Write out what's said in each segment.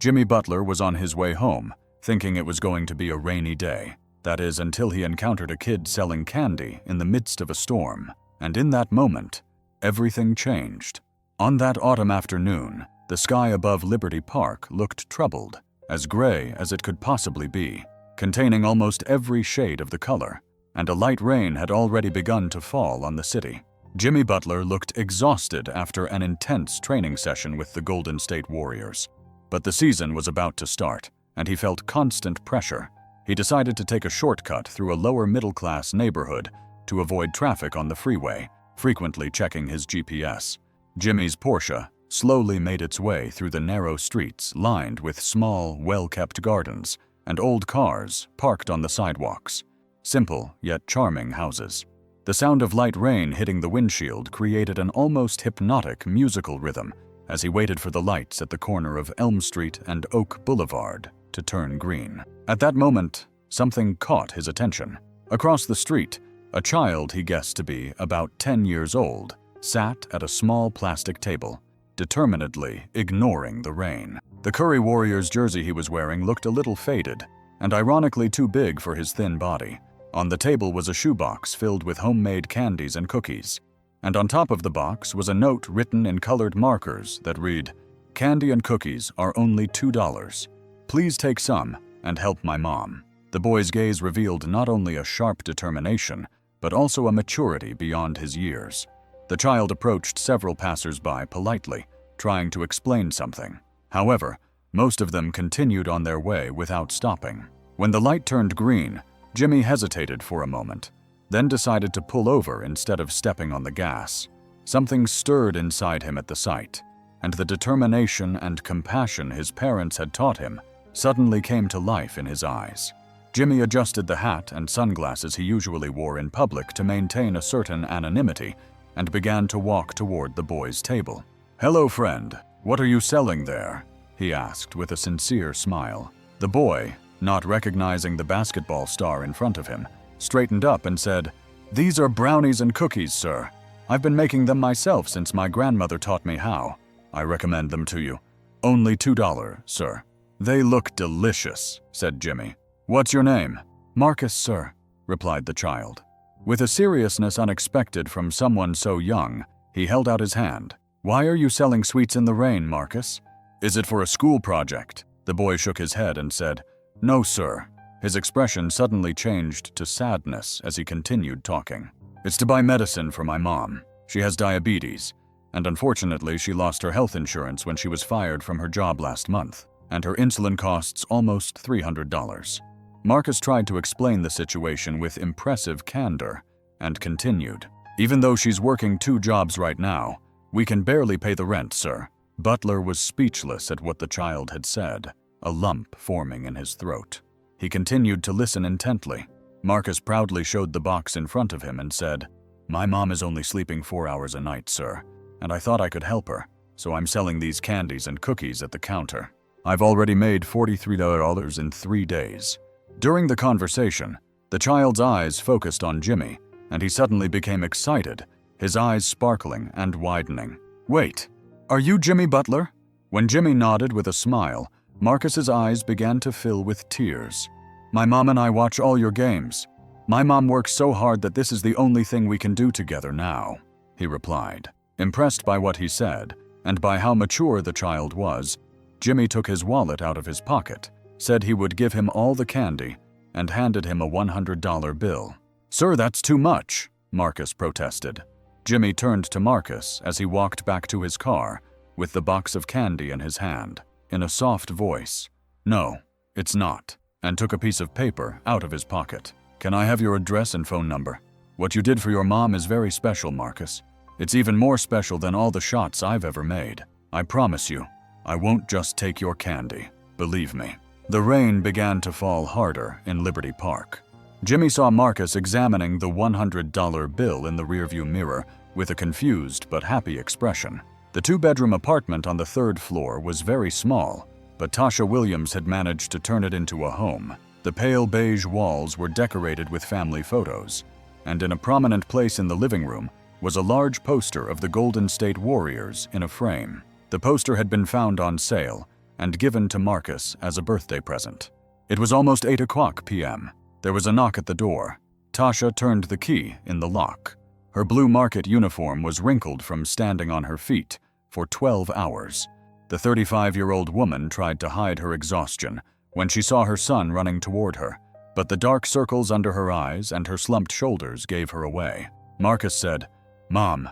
Jimmy Butler was on his way home, thinking it was going to be a rainy day. That is, until he encountered a kid selling candy in the midst of a storm. And in that moment, everything changed. On that autumn afternoon, the sky above Liberty Park looked troubled, as gray as it could possibly be, containing almost every shade of the color, and a light rain had already begun to fall on the city. Jimmy Butler looked exhausted after an intense training session with the Golden State Warriors. But the season was about to start, and he felt constant pressure. He decided to take a shortcut through a lower middle-class neighborhood to avoid traffic on the freeway, frequently checking his GPS. Jimmy's Porsche slowly made its way through the narrow streets lined with small, well-kept gardens and old cars parked on the sidewalks. Simple yet charming houses. The sound of light rain hitting the windshield created an almost hypnotic musical rhythm as he waited for the lights at the corner of Elm Street and Oak Boulevard to turn green. At that moment, something caught his attention. Across the street, a child he guessed to be about 10 years old sat at a small plastic table, determinedly ignoring the rain. The Curry Warriors jersey he was wearing looked a little faded, and ironically too big for his thin body. On the table was a shoebox filled with homemade candies and cookies, and on top of the box was a note written in colored markers that read, "Candy and cookies are only $2. Please take some and help my mom." The boy's gaze revealed not only a sharp determination, but also a maturity beyond his years. The child approached several passers-by politely, trying to explain something. However, most of them continued on their way without stopping. When the light turned green, Jimmy hesitated for a moment, then decided to pull over instead of stepping on the gas. Something stirred inside him at the sight, and the determination and compassion his parents had taught him suddenly came to life in his eyes. Jimmy adjusted the hat and sunglasses he usually wore in public to maintain a certain anonymity and began to walk toward the boy's table. "Hello, friend. What are you selling there?" he asked with a sincere smile. The boy, not recognizing the basketball star in front of him, straightened up and said, "These are brownies and cookies, sir. I've been making them myself since my grandmother taught me how. I recommend them to you. Only $2, sir." "They look delicious," said Jimmy. "What's your name?" "Marcus, sir," replied the child. With a seriousness unexpected from someone so young, he held out his hand. "Why are you selling sweets in the rain, Marcus?" "Is it for a school project?" The boy shook his head and said, "No, sir." His expression suddenly changed to sadness as he continued talking. "It's to buy medicine for my mom. She has diabetes, and unfortunately she lost her health insurance when she was fired from her job last month, and her insulin costs almost $300. Marcus tried to explain the situation with impressive candor and continued, "Even though she's working 2 jobs right now, we can barely pay the rent, sir." Butler was speechless at what the child had said, a lump forming in his throat. He continued to listen intently. Marcus proudly showed the box in front of him and said, "My mom is only sleeping 4 hours a night, sir, and I thought I could help her, so I'm selling these candies and cookies at the counter. I've already made $43 in 3 days." During the conversation, the child's eyes focused on Jimmy, and he suddenly became excited, his eyes sparkling and widening. "Wait, are you Jimmy Butler?" When Jimmy nodded with a smile, Marcus's eyes began to fill with tears. "My mom and I watch all your games. My mom works so hard that this is the only thing we can do together now," he replied. Impressed by what he said, and by how mature the child was, Jimmy took his wallet out of his pocket, said he would give him all the candy, and handed him a $100 bill. "Sir, that's too much," Marcus protested. Jimmy turned to Marcus as he walked back to his car with the box of candy in his hand, in a soft voice. "No, it's not," and took a piece of paper out of his pocket. "Can I have your address and phone number? What you did for your mom is very special, Marcus. It's even more special than all the shots I've ever made. I promise you, I won't just take your candy. Believe me." The rain began to fall harder in Liberty Park. Jimmy saw Marcus examining the $100 bill in the rearview mirror with a confused but happy expression. The 2-bedroom apartment on the 3rd floor was very small, but Tasha Williams had managed to turn it into a home. The pale beige walls were decorated with family photos, and in a prominent place in the living room was a large poster of the Golden State Warriors in a frame. The poster had been found on sale, and given to Marcus as a birthday present. It was almost 8 p.m. There was a knock at the door. Tasha turned the key in the lock. Her blue market uniform was wrinkled from standing on her feet for 12 hours. The 35-year-old woman tried to hide her exhaustion when she saw her son running toward her, but the dark circles under her eyes and her slumped shoulders gave her away. Marcus said, "Mom,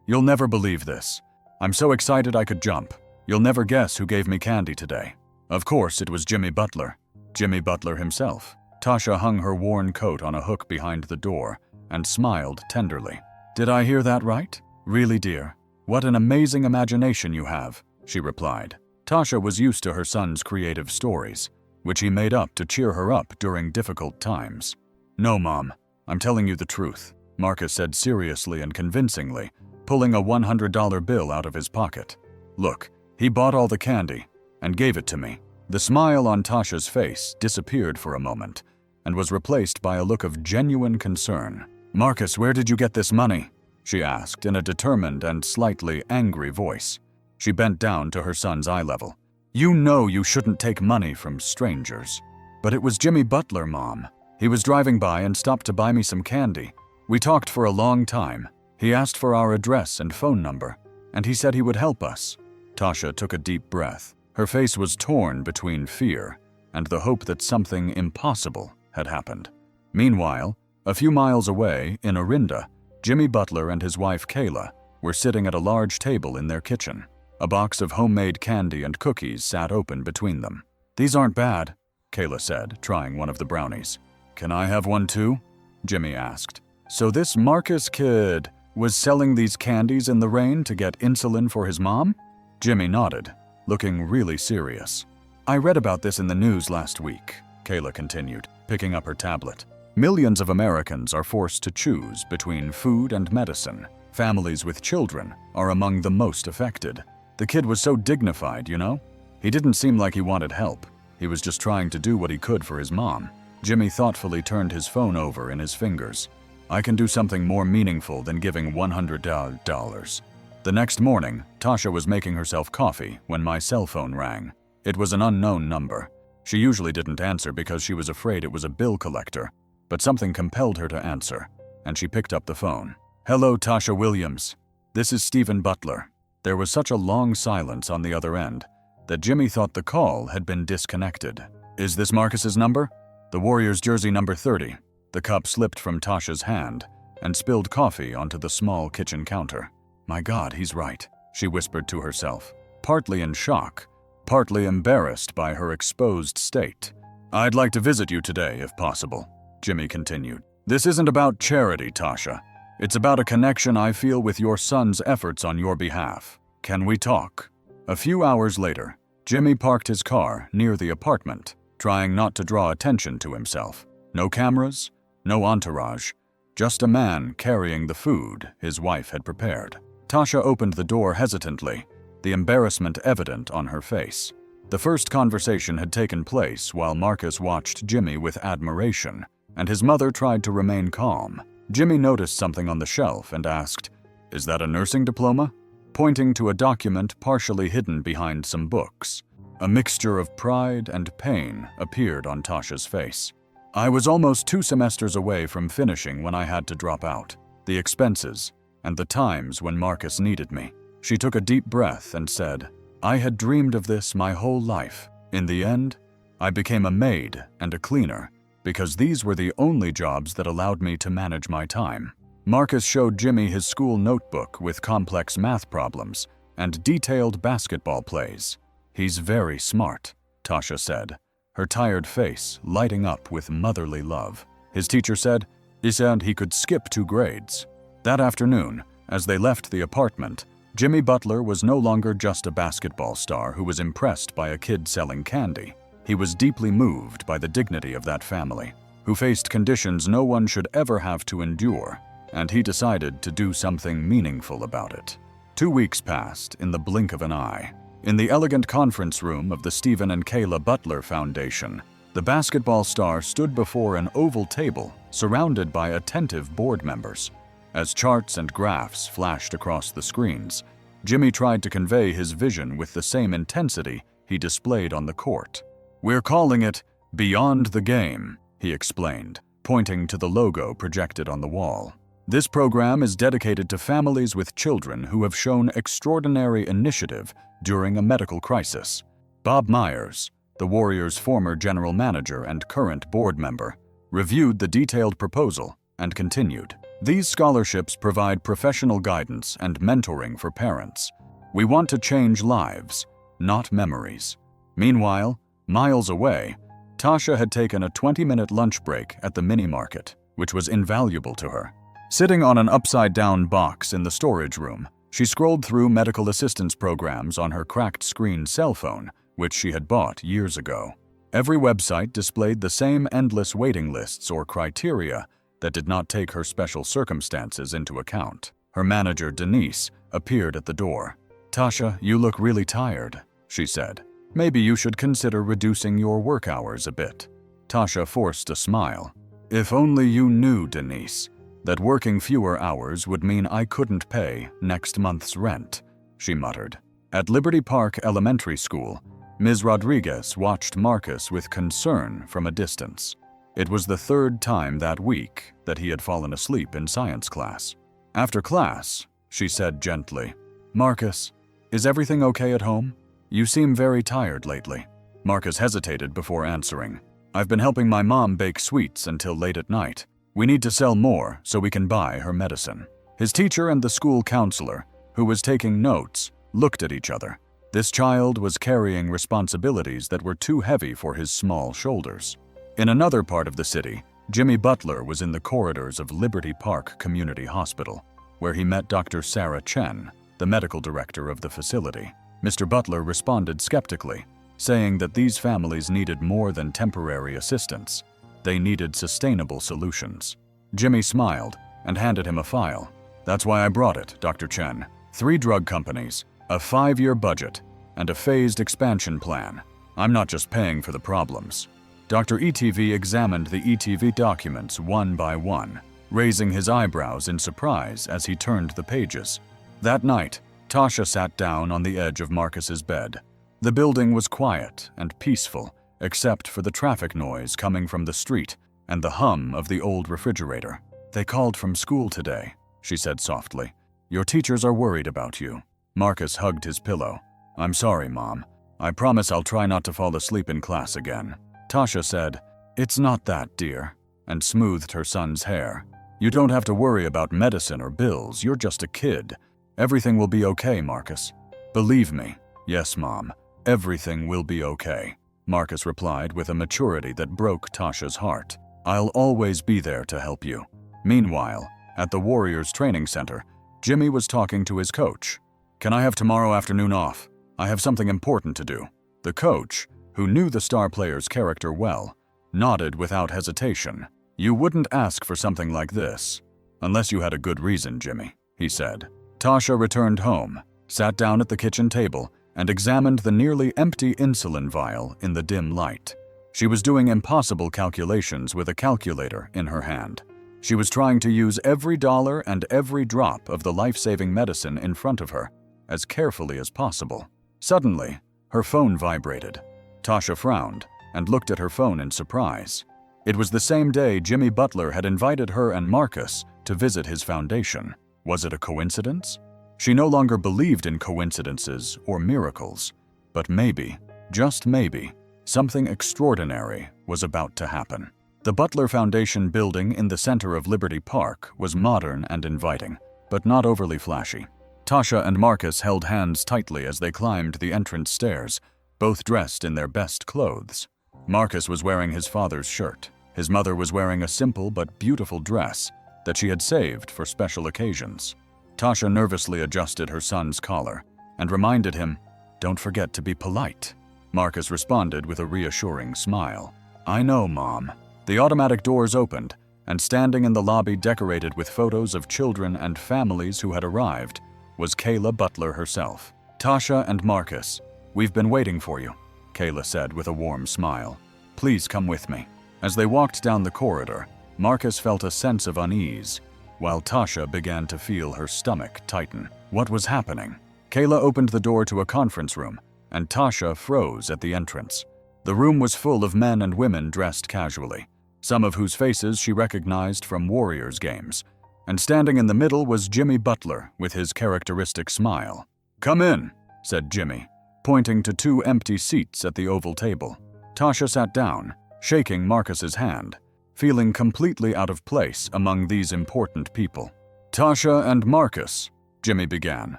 you'll never believe this. I'm so excited I could jump. You'll never guess who gave me candy today." Of course, it was Jimmy Butler. Jimmy Butler himself. Tasha hung her worn coat on a hook behind the door and smiled tenderly. "Did I hear that right? Really, dear? What an amazing imagination you have," she replied. Tasha was used to her son's creative stories, which he made up to cheer her up during difficult times. "No, Mom, I'm telling you the truth," Marcus said seriously and convincingly, pulling a $100 bill out of his pocket. "Look, he bought all the candy and gave it to me." The smile on Tasha's face disappeared for a moment and was replaced by a look of genuine concern. "Marcus, where did you get this money?" she asked in a determined and slightly angry voice. She bent down to her son's eye level. "You know you shouldn't take money from strangers." "But it was Jimmy Butler, Mom. He was driving by and stopped to buy me some candy. We talked for a long time. He asked for our address and phone number, and he said he would help us." Tasha took a deep breath. Her face was torn between fear and the hope that something impossible had happened. Meanwhile, a few miles away, in Orinda, Jimmy Butler and his wife Kayla were sitting at a large table in their kitchen. A box of homemade candy and cookies sat open between them. "These aren't bad," Kayla said, trying one of the brownies. "Can I have one too?" Jimmy asked. "So this Marcus kid was selling these candies in the rain to get insulin for his mom?" Jimmy nodded, looking really serious. "I read about this in the news last week," Kayla continued, picking up her tablet. "Millions of Americans are forced to choose between food and medicine. Families with children are among the most affected. The kid was so dignified, you know? He didn't seem like he wanted help. He was just trying to do what he could for his mom." Jimmy thoughtfully turned his phone over in his fingers. "I can do something more meaningful than giving $100. The next morning, Tasha was making herself coffee when my cell phone rang. It was an unknown number. She usually didn't answer because she was afraid it was a bill collector, but something compelled her to answer, and she picked up the phone. "Hello, Tasha Williams. This is Stephen Butler." There was such a long silence on the other end that Jimmy thought the call had been disconnected. "Is this Marcus's number?" "The Warriors jersey number 30. The cup slipped from Tasha's hand and spilled coffee onto the small kitchen counter. "My God, he's right," she whispered to herself, partly in shock, partly embarrassed by her exposed state. "I'd like to visit you today, if possible," Jimmy continued. "This isn't about charity, Tasha. It's about a connection I feel with your son's efforts on your behalf. Can we talk?" A few hours later, Jimmy parked his car near the apartment, trying not to draw attention to himself. No cameras, no entourage, just a man carrying the food his wife had prepared. Tasha opened the door hesitantly, the embarrassment evident on her face. The first conversation had taken place while Marcus watched Jimmy with admiration, and his mother tried to remain calm. Jimmy noticed something on the shelf and asked, "Is that a nursing diploma?" pointing to a document partially hidden behind some books. A mixture of pride and pain appeared on Tasha's face. "I was almost 2 semesters away from finishing when I had to drop out. The expenses, and the times when Marcus needed me." She took a deep breath and said, "I had dreamed of this my whole life. In the end, I became a maid and a cleaner, because these were the only jobs that allowed me to manage my time." Marcus showed Jimmy his school notebook with complex math problems and detailed basketball plays. "He's very smart," Tasha said, her tired face lighting up with motherly love. His teacher said he could skip 2 grades. That afternoon, as they left the apartment, Jimmy Butler was no longer just a basketball star who was impressed by a kid selling candy. He was deeply moved by the dignity of that family, who faced conditions no one should ever have to endure, and he decided to do something meaningful about it. 2 weeks passed in the blink of an eye. In the elegant conference room of the Stephen and Kayla Butler Foundation, the basketball star stood before an oval table surrounded by attentive board members. As charts and graphs flashed across the screens, Jimmy tried to convey his vision with the same intensity he displayed on the court. "We're calling it Beyond the Game," he explained, pointing to the logo projected on the wall. "This program is dedicated to families with children who have shown extraordinary initiative during a medical crisis." Bob Myers, the Warriors' former general manager and current board member, reviewed the detailed proposal and continued. "These scholarships provide professional guidance and mentoring for parents. We want to change lives, not memories." Meanwhile, miles away, Tasha had taken a 20-minute lunch break at the mini-market, which was invaluable to her. Sitting on an upside-down box in the storage room, she scrolled through medical assistance programs on her cracked-screen cell phone, which she had bought years ago. Every website displayed the same endless waiting lists or criteria that did not take her special circumstances into account. Her manager, Denise, appeared at the door. "Tasha, you look really tired," she said. "Maybe you should consider reducing your work hours a bit." Tasha forced a smile. "If only you knew, Denise, that working fewer hours would mean I couldn't pay next month's rent," she muttered. At Liberty Park Elementary School, Ms. Rodriguez watched Marcus with concern from a distance. It was the third time that week that he had fallen asleep in science class. After class, she said gently, "Marcus, is everything okay at home? You seem very tired lately." Marcus hesitated before answering. "I've been helping my mom bake sweets until late at night. We need to sell more so we can buy her medicine." His teacher and the school counselor, who was taking notes, looked at each other. This child was carrying responsibilities that were too heavy for his small shoulders. In another part of the city, Jimmy Butler was in the corridors of Liberty Park Community Hospital, where he met Dr. Sarah Chen, the medical director of the facility. Mr. Butler responded skeptically, saying that these families needed more than temporary assistance. They needed sustainable solutions. Jimmy smiled and handed him a file. "That's why I brought it, Dr. Chen. 3 drug companies, a 5-year budget, and a phased expansion plan. I'm not just paying for the problems." Dr. ETV examined the ETV documents one by one, raising his eyebrows in surprise as he turned the pages. That night, Tasha sat down on the edge of Marcus's bed. The building was quiet and peaceful, except for the traffic noise coming from the street and the hum of the old refrigerator. "They called from school today," she said softly. "Your teachers are worried about you." Marcus hugged his pillow. "I'm sorry, Mom. I promise I'll try not to fall asleep in class again." Tasha said, "It's not that, dear," and smoothed her son's hair. "You don't have to worry about medicine or bills. You're just a kid. Everything will be okay, Marcus. Believe me." "Yes, Mom. Everything will be okay," Marcus replied with a maturity that broke Tasha's heart. "I'll always be there to help you." Meanwhile, at the Warriors training center, Jimmy was talking to his coach. "Can I have tomorrow afternoon off? I have something important to do." The coach, who knew the star player's character well, nodded without hesitation. "You wouldn't ask for something like this, unless you had a good reason, Jimmy," he said. Tasha returned home, sat down at the kitchen table, and examined the nearly empty insulin vial in the dim light. She was doing impossible calculations with a calculator in her hand. She was trying to use every dollar and every drop of the life-saving medicine in front of her as carefully as possible. Suddenly, her phone vibrated. Tasha frowned and looked at her phone in surprise. It was the same day Jimmy Butler had invited her and Marcus to visit his foundation. Was it a coincidence? She no longer believed in coincidences or miracles, but maybe, just maybe, something extraordinary was about to happen. The Butler Foundation building in the center of Liberty Park was modern and inviting, but not overly flashy. Tasha and Marcus held hands tightly as they climbed the entrance stairs, both dressed in their best clothes. Marcus was wearing his father's shirt. His mother was wearing a simple but beautiful dress that she had saved for special occasions. Tasha nervously adjusted her son's collar and reminded him, "Don't forget to be polite." Marcus responded with a reassuring smile. "I know, Mom." The automatic doors opened, and standing in the lobby decorated with photos of children and families who had arrived was Kayla Butler herself. "Tasha and Marcus, we've been waiting for you," Kayla said with a warm smile. "Please come with me." As they walked down the corridor, Marcus felt a sense of unease, while Tasha began to feel her stomach tighten. What was happening? Kayla opened the door to a conference room and Tasha froze at the entrance. The room was full of men and women dressed casually, some of whose faces she recognized from Warriors games. And standing in the middle was Jimmy Butler with his characteristic smile. "Come in," said Jimmy, pointing to 2 empty seats at the oval table. Tasha sat down, shaking Marcus's hand, feeling completely out of place among these important people. "Tasha and Marcus," Jimmy began,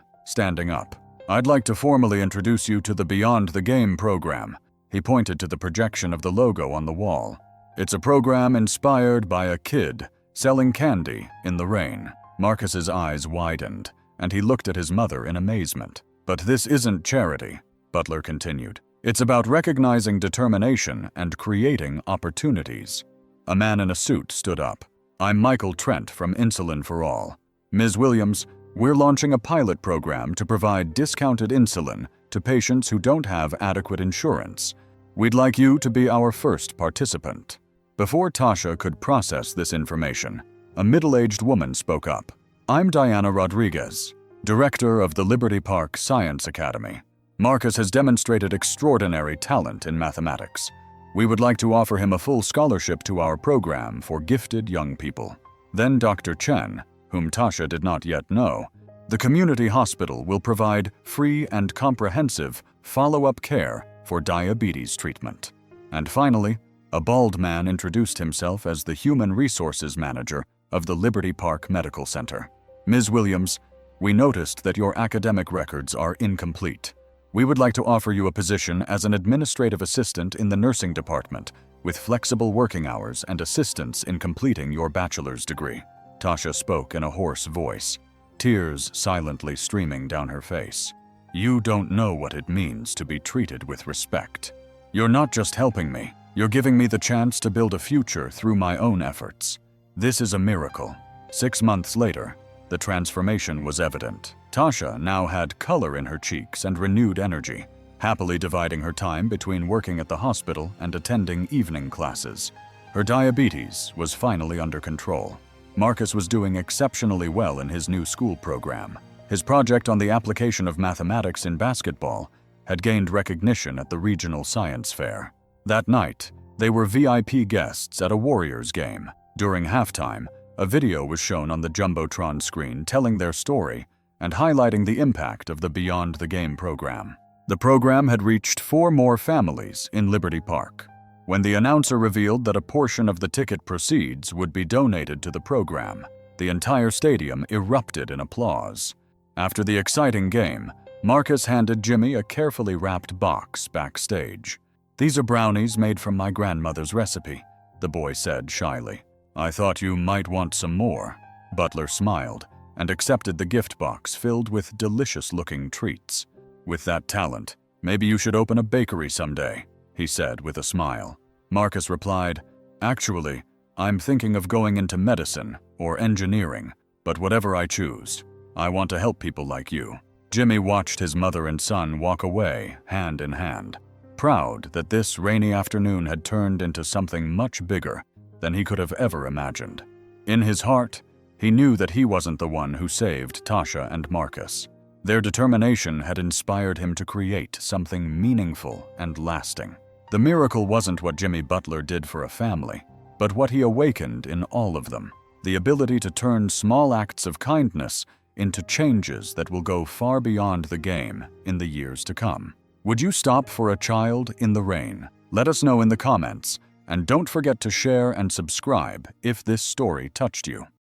standing up. "I'd like to formally introduce you to the Beyond the Game program." He pointed to the projection of the logo on the wall. "It's a program inspired by a kid selling candy in the rain." Marcus's eyes widened, and he looked at his mother in amazement. "But this isn't charity," Butler continued. "It's about recognizing determination and creating opportunities." A man in a suit stood up. "I'm Michael Trent from Insulin for All. Ms. Williams, we're launching a pilot program to provide discounted insulin to patients who don't have adequate insurance. We'd like you to be our first participant." Before Tasha could process this information, a middle-aged woman spoke up. "I'm Diana Rodriguez, director of the Liberty Park Science Academy. Marcus has demonstrated extraordinary talent in mathematics. We would like to offer him a full scholarship to our program for gifted young people." Then Dr. Chen, whom Tasha did not yet know, "The community hospital will provide free and comprehensive follow-up care for diabetes treatment." And finally, a bald man introduced himself as the Human Resources Manager of the Liberty Park Medical Center. "Ms. Williams, we noticed that your academic records are incomplete. We would like to offer you a position as an administrative assistant in the nursing department with flexible working hours and assistance in completing your bachelor's degree." Tasha spoke in a hoarse voice, tears silently streaming down her face. "You don't know what it means to be treated with respect. You're not just helping me, you're giving me the chance to build a future through my own efforts. This is a miracle." 6 months later, the transformation was evident. Tasha now had color in her cheeks and renewed energy, happily dividing her time between working at the hospital and attending evening classes. Her diabetes was finally under control. Marcus was doing exceptionally well in his new school program. His project on the application of mathematics in basketball had gained recognition at the regional science fair. That night, they were VIP guests at a Warriors game. During halftime, a video was shown on the Jumbotron screen telling their story and highlighting the impact of the Beyond the Game program. The program had reached 4 more families in Liberty Park. When the announcer revealed that a portion of the ticket proceeds would be donated to the program, the entire stadium erupted in applause. After the exciting game, Marcus handed Jimmy a carefully wrapped box backstage. "These are brownies made from my grandmother's recipe," the boy said shyly. "I thought you might want some more." Butler smiled and accepted the gift box filled with delicious-looking treats. "With that talent, maybe you should open a bakery someday," he said with a smile. Marcus replied, "Actually, I'm thinking of going into medicine or engineering, but whatever I choose, I want to help people like you." Jimmy watched his mother and son walk away, hand in hand, proud that this rainy afternoon had turned into something much bigger than he could have ever imagined. In his heart, he knew that he wasn't the one who saved Tasha and Marcus. Their determination had inspired him to create something meaningful and lasting. The miracle wasn't what Jimmy Butler did for a family, but what he awakened in all of them, the ability to turn small acts of kindness into changes that will go far beyond the game in the years to come. Would you stop for a child in the rain? Let us know in the comments, and don't forget to share and subscribe if this story touched you.